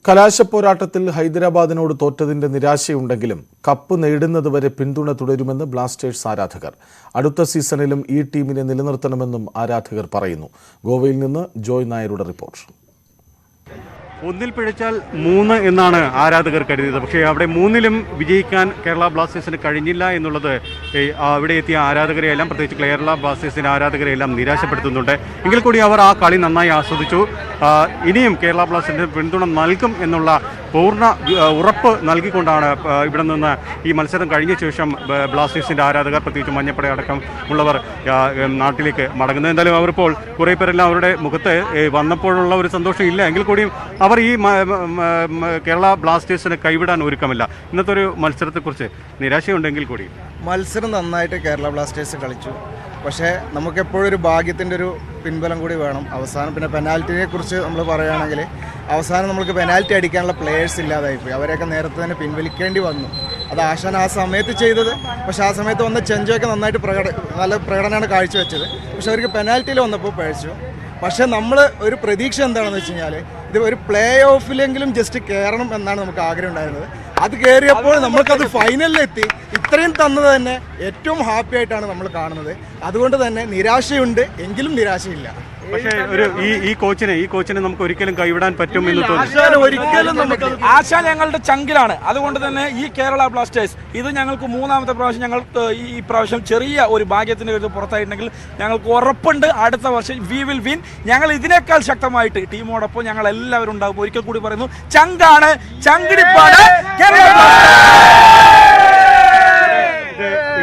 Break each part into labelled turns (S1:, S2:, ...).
S1: കലാശപ്പോരാട്ടത്തിൽ ഹൈദരാബാദിനോട് തോറ്റതിന്റെ നിരാശയുണ്ടെങ്കിലും cup നേടുന്നതുവരെ പിന്തുണ തുടരുമെന്ന് Blasters ആരാധകർ. അടുത്ത സീസണിലും ഈ ടീമിനെ നിലനിർത്തണമെന്നും ആരാധകർ പറയുന്നു. ഗോവയിൽ നിന്ന് ജോയ് നായരുടെ റിപ്പോർട്ട്.
S2: ഒന്നിൽ പിഴച്ചാൽ 3 എന്നാണ് ആരാധകർ കരുതിയത്. പക്ഷേ അവിടെ 3-ലും വിജയിക്കാൻ കേരള ബ്ലാസ്റ്റേഴ്സിന് കഴിഞ്ഞില്ല എന്നുള്ളത് അവിടെ എത്തിയ ആരാധകരെയെല്ലാം, പ്രത്യേകിച്ച് കേരള ബ്ലാസ്റ്റേഴ്സിൻ്റെ ആരാധകരെയെല്ലാം നിരാശപ്പെടുത്തുന്നുണ്ട്. എങ്കിൽ കൂടി അവർ ആ കളി നന്നായി ആസ്വദിച്ചു. ഇനിയും കേരള ബ്ലാസ്റ്റേഴ്സിന് പിന്തുണ നൽകും എന്നുള്ള പൂർണ്ണ ഉറപ്പ് നൽകിക്കൊണ്ടാണ് ഇവിടെ നിന്ന് ഈ മത്സരം കഴിഞ്ഞ ശേഷം ബ്ലാസ്റ്റേഴ്സിൻ്റെ ആരാധകർ, പ്രത്യേകിച്ച് മഞ്ഞപ്പട അടക്കം ഉള്ളവർ നാട്ടിലേക്ക് മടങ്ങുന്നത്. എന്തായാലും അവരിപ്പോൾ കുറേ പേരെല്ലാം അവരുടെ മുഖത്ത് വന്നപ്പോഴുള്ള ഒരു സന്തോഷം ഇല്ല. എങ്കിൽ കൂടിയും അവർ ഈ കേരള ബ്ലാസ്റ്റേഴ്സിനെ കൈവിടാൻ ഒരുക്കമില്ല. ഇന്നത്തെ ഒരു മത്സരത്തെക്കുറിച്ച് നിരാശയുണ്ടെങ്കിൽ കൂടി
S3: മത്സരം നന്നായിട്ട് കേരള ബ്ലാസ്റ്റേഴ്സ് കളിച്ചു. പക്ഷേ നമുക്കെപ്പോഴും ഒരു ഭാഗ്യത്തിൻ്റെ ഒരു പിൻബലം കൂടി വേണം. അവസാനം പിന്നെ പെനാൽറ്റിനെ കുറിച്ച് നമ്മൾ പറയുകയാണെങ്കിൽ അവസാനം നമുക്ക് പെനാൽറ്റി അടിക്കാനുള്ള പ്ലേയേഴ്സ് ഇല്ലാതായിപ്പോയി. അവരെയൊക്കെ നേരത്തെ തന്നെ പിൻവലിക്കേണ്ടി വന്നു. അത് ആശാൻ ആ സമയത്ത് ചെയ്തത്. പക്ഷേ ആ സമയത്ത് വന്ന ചെഞ്ചോയൊക്കെ നന്നായിട്ട് നല്ല പ്രകടനമാണ് കാഴ്ചവെച്ചത്. പക്ഷെ അവർക്ക് പെനാൽറ്റിയിൽ വന്നപ്പോൾ പഴിച്ചു. പക്ഷേ നമ്മൾ ഒരു പ്രതീക്ഷ എന്താണെന്ന് വെച്ച് കഴിഞ്ഞാൽ ഇത് ഒരു പ്ലേ ഓഫിലെങ്കിലും ജസ്റ്റ് കയറണം എന്നാണ് നമുക്ക് ആഗ്രഹം ഉണ്ടായിരുന്നത്. അത് കയറിയപ്പോൾ നമ്മൾക്കത് ഫൈനലിലെത്തി. ഇത്രയും തന്നത് തന്നെ ഏറ്റവും ഹാപ്പി ആയിട്ടാണ് നമ്മൾ കാണുന്നത്. അതുകൊണ്ട് തന്നെ നിരാശയുണ്ട്, എങ്കിലും നിരാശയില്ല.
S2: പക്ഷേ ഈ കോച്ചിനെ നമുക്ക് ഒരിക്കലും കൈവിടാൻ പറ്റും എന്ന് തോന്നുന്നു.
S4: ആശാ ഞങ്ങളുടെ ചങ്കിലാണ്. അതുകൊണ്ട് തന്നെ ഈ കേരള ബ്ലാസ്റ്റേഴ്സ് ഇത് ഞങ്ങൾക്ക് 3ാമത്തെ പ്രാവശ്യം ഞങ്ങൾക്ക് ഈ പ്രാവശ്യം ചെറിയ ഒരു ഭാഗ്യത്തിന് ഒരു പുറത്തായിട്ടുണ്ടെങ്കിൽ ഞങ്ങൾക്ക് ഉറപ്പുണ്ട് അടുത്ത വർഷം വി വിൽ വിൻ. ഞങ്ങൾ ഇതിനേക്കാൾ ശക്തമായിട്ട് ടീമോടൊപ്പം ഞങ്ങൾ എല്ലാവരും ഉണ്ടാകും. ഒരിക്കൽ കൂടി പറയുന്നു, ചങ്കാണ്, ചങ്കിടിപ്പാണ് കേരള.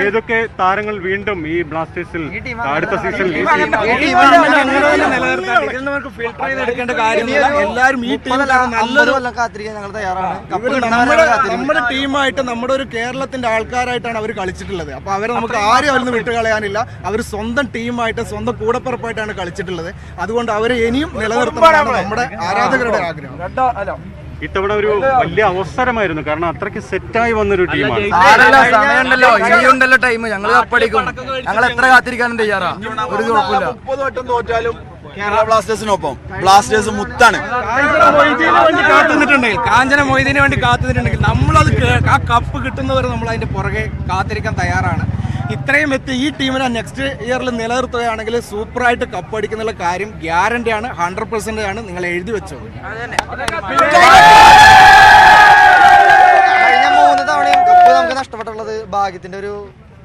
S2: ഏതൊക്കെ താരങ്ങൾ വീണ്ടും ഈ ബ്ലാസ്റ്റേഴ്സിൽ അടുത്ത സീസണിൽ
S3: നമ്മുടെ ടീമായിട്ട് നമ്മുടെ ഒരു കേരളത്തിന്റെ ആൾക്കാരായിട്ടാണ് അവർ കളിച്ചിട്ടുള്ളത്. അപ്പൊ അവരെ നമുക്ക് ആരും അവരിന്ന് വിട്ടുകളയാനില്ല. അവർ സ്വന്തം ടീമായിട്ട്, സ്വന്തം കൂടപ്പുറപ്പായിട്ടാണ് കളിച്ചിട്ടുള്ളത്. അതുകൊണ്ട് അവരെ ഇനിയും നിലനിർത്തണമെന്നാണ് നമ്മുടെ ആരാധകരുടെ ആഗ്രഹം.
S2: ഇത്തവണ ഒരു വലിയ അവസരമായിരുന്നു, കാരണം അത്രയ്ക്ക് സെറ്റായി വന്നൊരു ടീമാണ്.
S5: ഇനിയുണ്ടല്ലോ ടൈം, ഞങ്ങൾ കപ്പടിക്കും. ഞങ്ങൾ എത്ര കാത്തിരിക്കാനും തയ്യാറാ. ഒരു കുഴപ്പമില്ല.
S6: 30 വട്ടം തോറ്റാലും കേരള ബ്ലാസ്റ്റേഴ്സിനൊപ്പം ബ്ലാസ്റ്റേഴ്സ് മുത്താണ്.
S3: കാഞ്ചന മൊയ്തീന് വേണ്ടി കാത്തുനിന്നിട്ടുണ്ടെങ്കിൽ നമ്മളത് ആ കപ്പ് കിട്ടുന്നവരെ നമ്മൾ അതിന്റെ പുറകെ കാത്തിരിക്കാൻ തയ്യാറാണ്. ഇത്രയും എത്തി ഈ ടീമിനെ നെക്സ്റ്റ് ഇയറിൽ നിലനിർത്തുകയാണെങ്കിൽ സൂപ്പറായിട്ട് കപ്പ് അടിക്കുന്നുള്ള കാര്യം ഗ്യാരണ്ടിയാണ്, 100% ആണ്. നിങ്ങൾ എഴുതി വെച്ചത്.
S5: കഴിഞ്ഞ 3 തവണയും കപ്പ് നമുക്ക് നഷ്ടപ്പെട്ടുള്ളത് ഭാഗ്യത്തിന്റെ ഒരു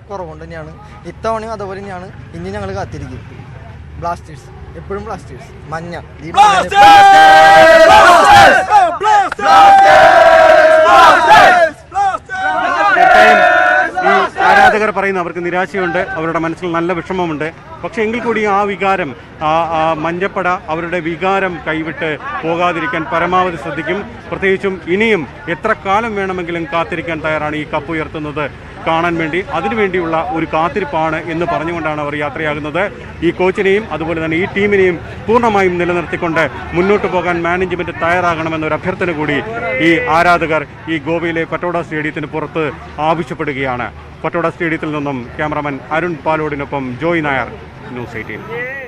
S5: കുറവുകൊണ്ട് തന്നെയാണ്. ഇത്തവണയും അതുപോലെ തന്നെയാണ്. ഇനി ഞങ്ങൾ കാത്തിരിക്കും. ബ്ലാസ്റ്റേഴ്സ് എപ്പോഴും ബ്ലാസ്റ്റേഴ്സ്. മഞ്ഞ
S2: ആരാധകർ പറയുന്നു അവർക്ക് നിരാശയുണ്ട്, അവരുടെ മനസ്സിൽ നല്ല വിഷമമുണ്ട്. പക്ഷേ എങ്കിൽ കൂടി ആ വികാരം, മഞ്ഞപ്പട അവരുടെ വികാരം കൈവിട്ട് പോകാതിരിക്കാൻ പരമാവധി ശ്രദ്ധിക്കും. പ്രത്യേകിച്ചും ഇനിയും എത്ര കാലം വേണമെങ്കിലും കാത്തിരിക്കാൻ തയ്യാറാണ് ഈ കപ്പ് ഉയർത്തുന്നത് കാണാൻ വേണ്ടി. അതിനുവേണ്ടിയുള്ള ഒരു കാത്തിരിപ്പാണ് എന്ന് പറഞ്ഞുകൊണ്ടാണ് അവർ യാത്രയാകുന്നത്. ഈ കോച്ചിനെയും അതുപോലെ തന്നെ ഈ ടീമിനെയും പൂർണ്ണമായും നിലനിർത്തിക്കൊണ്ട് മുന്നോട്ട് പോകാൻ മാനേജ്മെൻറ്റ് തയ്യാറാകണമെന്നൊരു അഭ്യർത്ഥന കൂടി ഈ ആരാധകർ ഈ ഗോവയിലെ പട്ടോഡ സ്റ്റേഡിയത്തിന് പുറത്ത് ആവശ്യപ്പെടുകയാണ്. പട്ടോഡ സ്റ്റേഡിയത്തിൽ നിന്നും ക്യാമറാമാൻ അരുൺ പാലോടിനൊപ്പം ജോയ് നായർ, ന്യൂസ് 18.